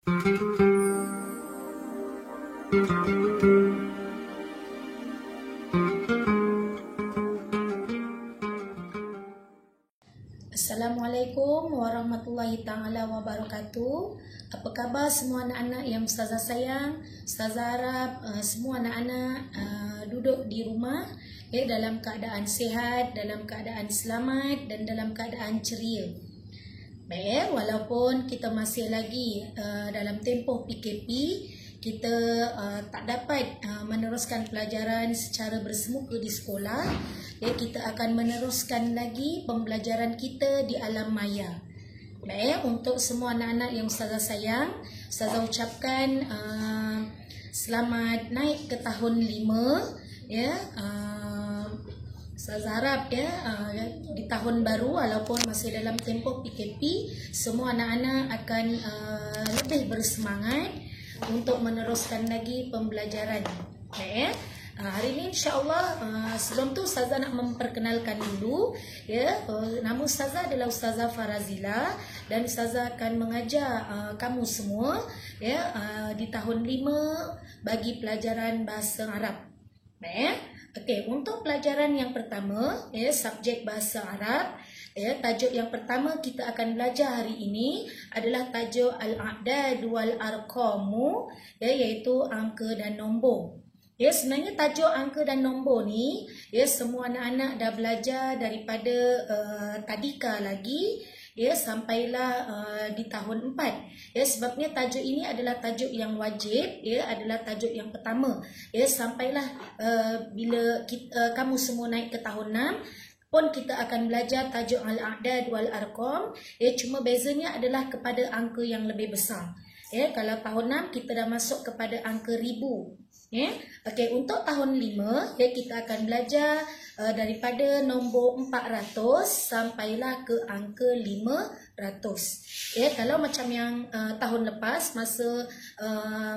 Assalamualaikum warahmatullahi ta'ala wabarakatuh. Apa khabar semua anak-anak yang Ustazah sayang? Ustazah harap semua anak-anak duduk di rumah dalam keadaan sihat, dalam keadaan selamat dan dalam keadaan ceria. Baik, walaupun kita masih lagi dalam tempoh PKP, kita tak dapat meneruskan pelajaran secara bersemuka di sekolah. Kita akan meneruskan lagi pembelajaran kita di alam maya. Baik, untuk semua anak-anak yang Ustazah sayang, Ustazah ucapkan selamat naik ke tahun 5 ya. Ustazah harap di tahun baru walaupun masih dalam tempoh PKP, semua anak-anak akan lebih bersemangat untuk meneruskan lagi pembelajaran. Baik, hari ini insya-Allah sebelum tu Ustazah nak memperkenalkan dulu nama Ustazah adalah Ustazah Farazila dan Ustazah akan mengajar kamu semua di tahun 5 bagi pelajaran bahasa Arab. Baik. Okey, untuk pelajaran yang pertama subjek bahasa Arab, tajuk yang pertama kita akan belajar hari ini adalah tajuk Al-A'dad wal Arqamu, iaitu angka dan nombor. Sebenarnya tajuk angka dan nombor ni semua anak-anak dah belajar daripada tadika lagi sampailah di tahun 4. Sebabnya tajuk ini adalah tajuk yang wajib, adalah tajuk yang pertama. Sampailah bila kamu semua naik ke tahun 6 pun kita akan belajar tajuk Al-A'dad wal Arqam. Cuma bezanya adalah kepada angka yang lebih besar. Kalau tahun 6 kita dah masuk kepada angka ribu. Okey, untuk tahun 5 kita akan belajar daripada nombor 400 sampailah ke angka 500. Kalau macam yang tahun lepas masa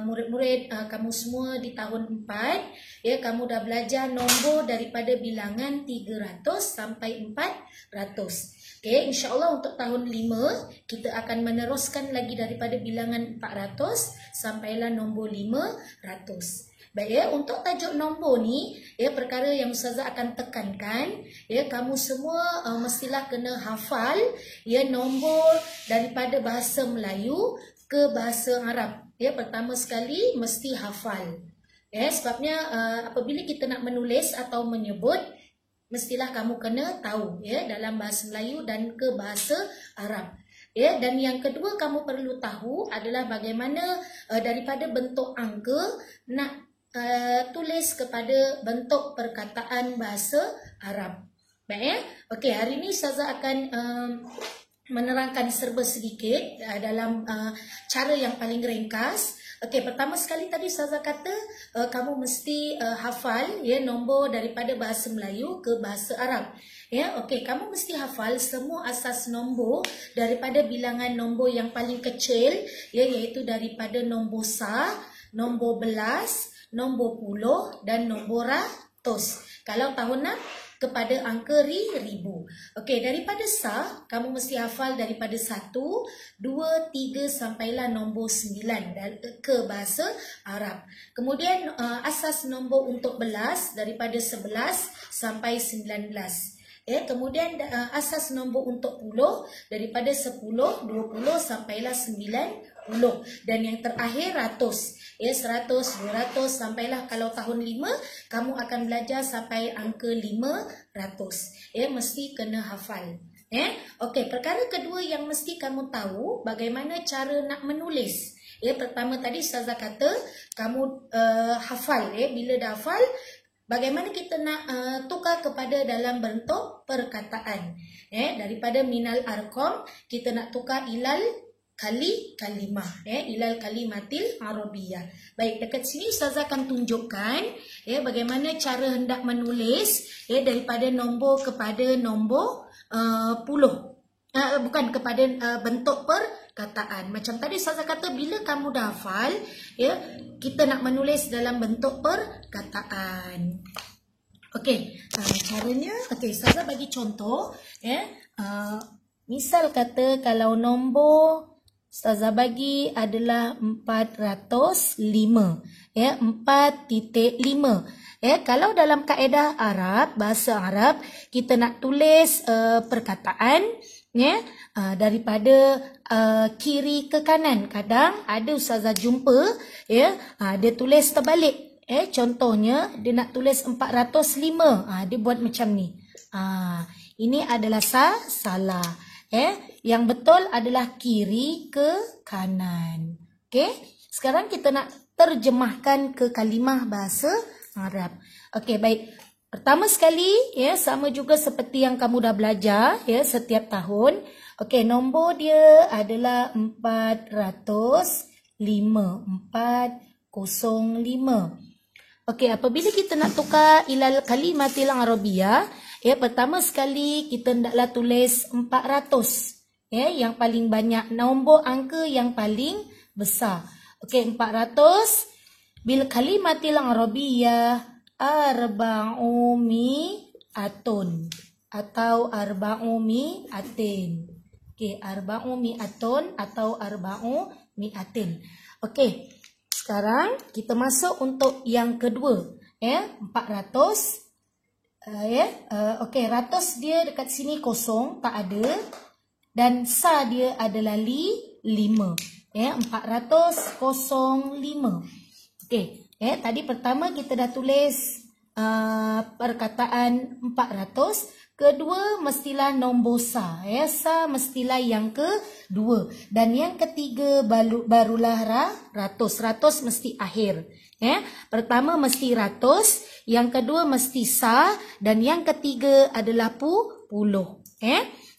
murid-murid kamu semua di tahun 4, kamu dah belajar nombor daripada bilangan 300 sampai 400. InsyaAllah untuk tahun 5 kita akan meneruskan lagi daripada bilangan 400 sampailah nombor 500. Baik, untuk tajuk nombor ni perkara yang Ustazah akan tekankan, kamu semua mestilah kena hafal nombor daripada bahasa Melayu ke bahasa Arab. Pertama sekali mesti hafal. Sebabnya apabila kita nak menulis atau menyebut, mestilah kamu kena tahu dalam bahasa Melayu dan ke bahasa Arab. Dan yang kedua kamu perlu tahu adalah bagaimana daripada bentuk angka nak tulis kepada bentuk perkataan bahasa Arab. Baik, okey, hari ini Ustazah akan menerangkan serba sedikit dalam cara yang paling ringkas. Okey, pertama sekali tadi Ustazah kata kamu mesti hafal nombor daripada bahasa Melayu ke bahasa Arab. Okey, kamu mesti hafal semua asas nombor daripada bilangan nombor yang paling kecil iaitu daripada nombor sah, nombor belas, nombor puluh dan nombor ratus. Kalau tahun 6 kepada angka ribu. Okey, daripada sah kamu mesti hafal daripada 1, 2, 3 sampailah nombor 9 ke bahasa Arab. Kemudian asas nombor untuk belas daripada 11 sampai 19. Kemudian asas nombor untuk puluh daripada 10, 20 sampailah 90. Dan yang terakhir ratus. 100, 200 sampailah kalau tahun 5 kamu akan belajar sampai angka 500. Mesti kena hafal. Okey, perkara kedua yang mesti kamu tahu bagaimana cara nak menulis. Pertama tadi Ustazah kata kamu hafal. Bila dah hafal, bagaimana kita nak tukar kepada dalam bentuk perkataan. Daripada minal arqam kita nak tukar ilal kalimah, ilal kalimatil arabiyah. Baik, dekat sini Ustazah akan tunjukkan bagaimana cara hendak menulis daripada nombor kepada nombor puluh. Bukan kepada bentuk perkataan. Macam tadi Ustazah kata bila kamu dah hafal, kita nak menulis dalam bentuk perkataan. Okey, caranya, okey, Ustazah bagi contoh. Misal kata kalau nombor Ustazah bagi adalah 405. Ya, 4.5. Ya, kalau dalam kaedah Arab, bahasa Arab, kita nak tulis perkataan ya, daripada kiri ke kanan. Kadang ada ustazah jumpa ya, dia tulis terbalik. Contohnya dia nak tulis 405. Dia buat macam ni. Ini adalah salah. Yang betul adalah kiri ke kanan. Okey, sekarang kita nak terjemahkan ke kalimah bahasa Arab. Okey, baik. Pertama sekali ya, sama juga seperti yang kamu dah belajar ya setiap tahun. Okey, nombor dia adalah 405. 405. Okey, apabila kita nak tukar ilal kalimatil arabiyah, ya, pertama sekali kita hendaklah tulis 400. Ya, yang paling banyak, nombor angka yang paling besar. Okey, 400 bil kalimatil arabiyah arba'u mi'atun atau arba'u mi'atin. Okey, arba'u mi'atun atau arba'u mi'atin. Okey. Sekarang kita masuk untuk yang kedua, ya, 400. Okey, ratus dia dekat sini kosong, tak ada, dan sa dia adalah 5. Ya, 405. Okey, tadi pertama kita dah tulis perkataan 400. Kedua mestilah nombor sa, ya, sa mestilah yang kedua, dan yang ketiga barulah ratus. Ratus mesti akhir. Ya, pertama mesti ratus, yang kedua mesti sa, dan yang ketiga adalah puluh.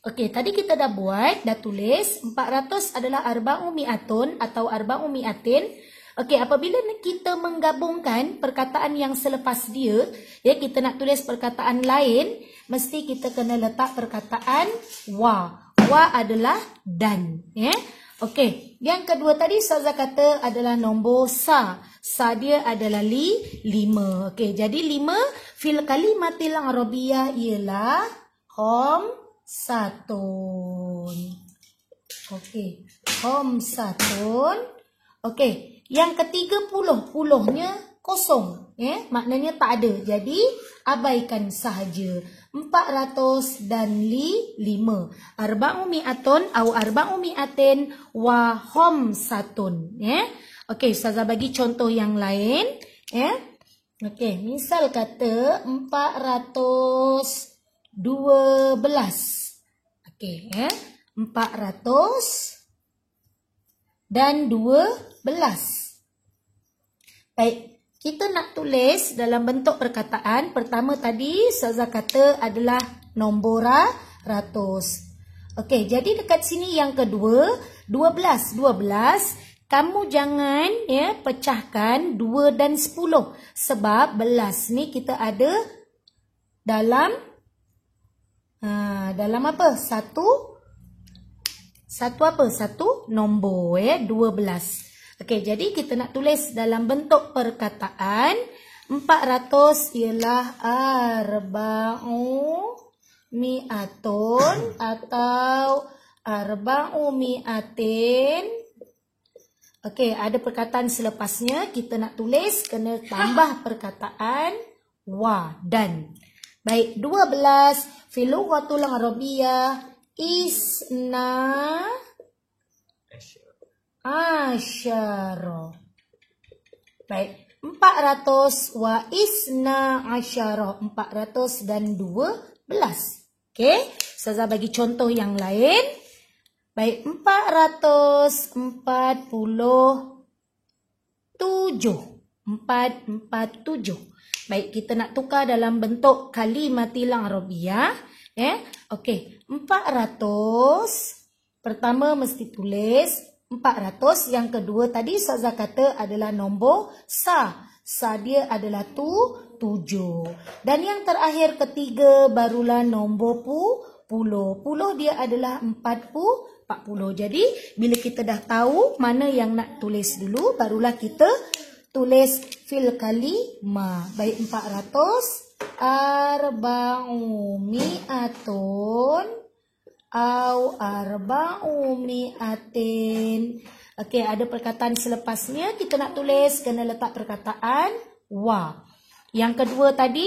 Okey, tadi kita dah buat, dah tulis 400 adalah arba'u mi'atun atau arba'u mi'atin. Okey, apabila kita menggabungkan perkataan yang selepas dia, ya, kita nak tulis perkataan lain, mesti kita kena letak perkataan wa. Wa adalah dan. Ya. Okey, yang kedua tadi ustazah kata adalah nombor sa. Sa dia adalah 5. Okey, jadi 5 fil kalimatil arabiyah ialah khamsatun. Okey, khamsatun. Okey, yang ke-30, puluhnya kosong. Ya, maknanya tak ada. Jadi abaikan sahaja. 400 dan 5. Arba'u mi'atun atau arba'u mi'atin wa khamsatun. Ya. Okey, ustazah bagi contoh yang lain. Ya. Okey, misal kata 412. Okey, ya. 400 dan 12. Baik, kita nak tulis dalam bentuk perkataan. Pertama tadi ustazah kata adalah nombor ratus. Okey, jadi dekat sini yang kedua 12. 12, kamu jangan ya pecahkan 2 dan 10 sebab belas ni kita ada dalam apa? Satu nombor ya, 12. Okey, jadi kita nak tulis dalam bentuk perkataan 400 ialah arba'u mi'atun atau arba'u mi'atin. Okey, ada perkataan selepasnya kita nak tulis kena tambah perkataan wa dan. Baik, 12 fil lughatul arabiyyah isna asyara. Baik, 400 wa isna asyara, 400 dan 12. Okey, ustazah bagi contoh yang lain. Baik, 447. Baik, kita nak tukar dalam bentuk kalimatil arabiyah. Okey, 400. Pertama mesti tulis 400. Yang kedua tadi ustazah kata adalah nombor sa. Sa dia adalah 7. Dan yang terakhir ketiga barulah nombor puluh. Puluh dia adalah 40. Jadi bila kita dah tahu mana yang nak tulis dulu, barulah kita tulis fil kalimah. Baik, 400 arba'u mi'atun au arba'u mi'atin. Okey, ada perkataan selepasnya kita nak tulis kena letak perkataan wa. Yang kedua tadi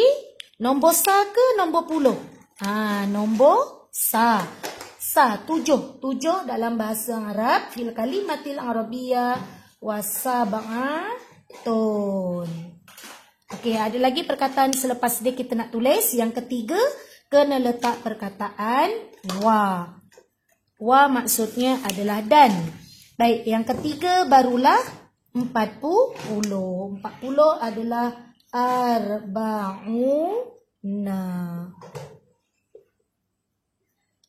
nombor sa ke nombor puluh? Nombor sa. Sa 7. 7 dalam bahasa Arab fil kalimatil arabiyyah wasab'atun. Okey, ada lagi perkataan selepas dia kita nak tulis. Yang ketiga, kena letak perkataan wa. Wa maksudnya adalah dan. Baik, yang ketiga barulah 40. 40 adalah arba'una.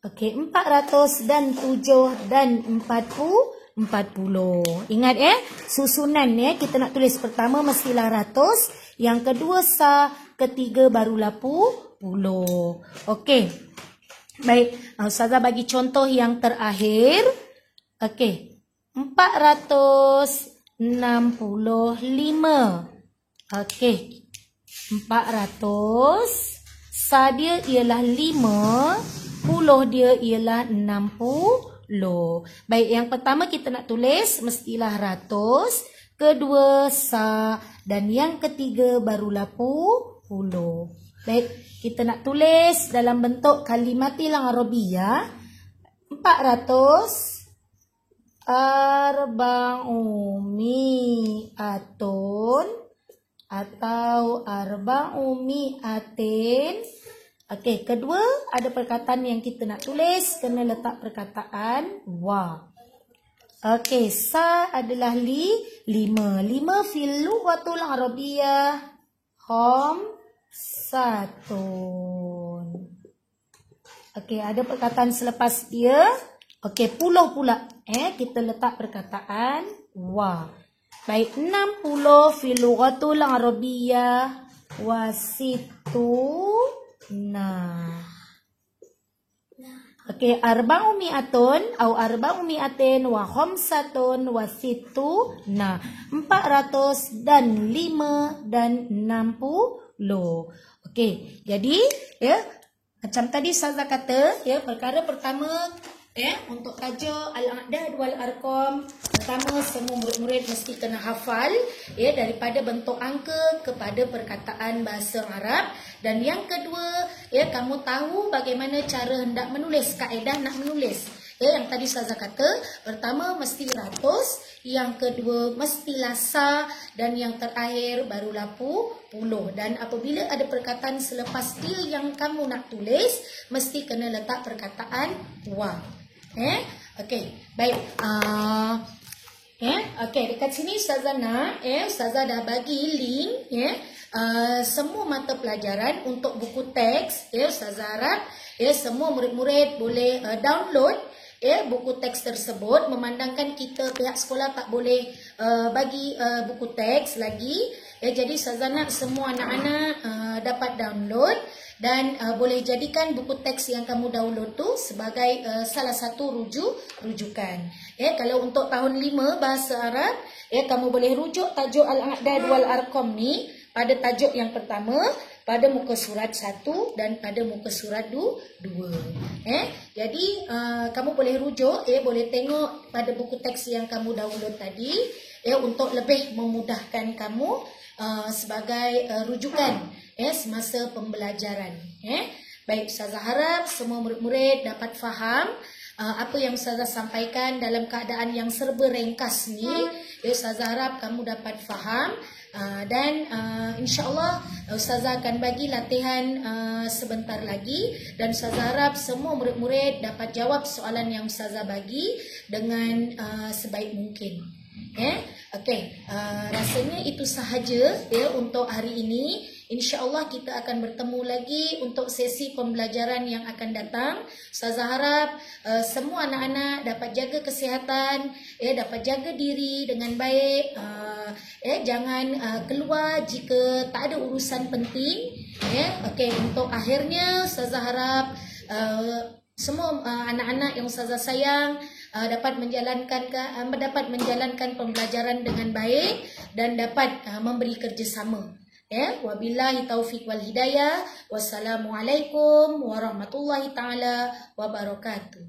Okey, 400 dan 7 dan 40. Ingat susunan kita nak tulis pertama mestilah ratus, yang kedua sa, ketiga barulah puluh. Okey. Baik, Ustazah bagi contoh yang terakhir. Okey. 465. Okey. 400. Sa dia ialah 5. Puluh dia ialah 60. Baik, yang pertama kita nak tulis mestilah ratus. Kedua sa. Dan yang ketiga barulah puluh. Baik, kita nak tulis dalam bentuk kalimatil arabiyyah. 400 arba'u mi'atun atau arba'u mi'atin. Okey, kedua ada perkataan yang kita nak tulis kena letak perkataan wa. Okey, sa adalah 5. 5 fil lughatul arabiyyah khamsatun. Okey, ada perkataan selepas dia. Okey, puluh pula. Kita letak perkataan wa. Baik, 60 fil lughatul arabiyyah wasituna. Okey, arba'u mi'atun au arba'u mi'atin wa khamsatun wa sittuna. 400 dan 5 dan 60. Okey, jadi macam tadi Ustazah kata, perkara pertama untuk tajuk al-a'dad wal arqam, pertama semua murid-murid mesti kena hafal daripada bentuk angka kepada perkataan bahasa Arab. Dan yang kedua, kamu tahu bagaimana cara hendak menulis, kaedah nak menulis. Yang tadi Ustazah kata, pertama mesti ratus, yang kedua mestilah sa, dan yang terakhir barulah puluh. Dan apabila ada perkataan selepas dia yang kamu nak tulis, mesti kena letak perkataan wa. Okey, baik. Okey, dekat sini Ustazah nak, Ustazah dah bagi link semua mata pelajaran untuk buku teks. Ustazah harap semua murid-murid boleh download buku teks tersebut, memandangkan kita pihak sekolah tak boleh bagi buku teks lagi. Jadi Ustazah nak semua anak-anak dapat download dan boleh jadikan buku teks yang kamu download tu sebagai salah satu rujukan. Kalau untuk tahun 5 bahasa Arab, kamu boleh rujuk tajuk al-a'dad wal arqam ni pada tajuk yang pertama, pada muka surat 1 dan pada muka surat 2. Jadi kamu boleh rujuk, boleh tengok pada buku teks yang kamu download tadi untuk lebih memudahkan kamu sebagai rujukan semasa pembelajaran. Baik, Ustazah harap semua murid-murid dapat faham apa yang Ustazah sampaikan dalam keadaan yang serba ringkas ni. Ustazah harap kamu dapat faham. Dan insyaAllah Ustazah akan bagi latihan sebentar lagi. Dan Ustazah harap semua murid-murid dapat jawab soalan yang Ustazah bagi dengan sebaik mungkin. Okey, rasanya itu sahaja untuk hari ini. InsyaAllah kita akan bertemu lagi untuk sesi pembelajaran yang akan datang. Ustazah harap semua anak-anak dapat jaga kesihatan, dapat jaga diri dengan baik. Jangan keluar jika tak ada urusan penting. Okey, untuk akhirnya Ustazah harap semua anak-anak yang Ustazah sayang dapat menjalankan pembelajaran dengan baik dan dapat memberi kerjasama. Ya, wabillahi taufik wal hidayah. Wassalamualaikum warahmatullahi taala wabarakatuh.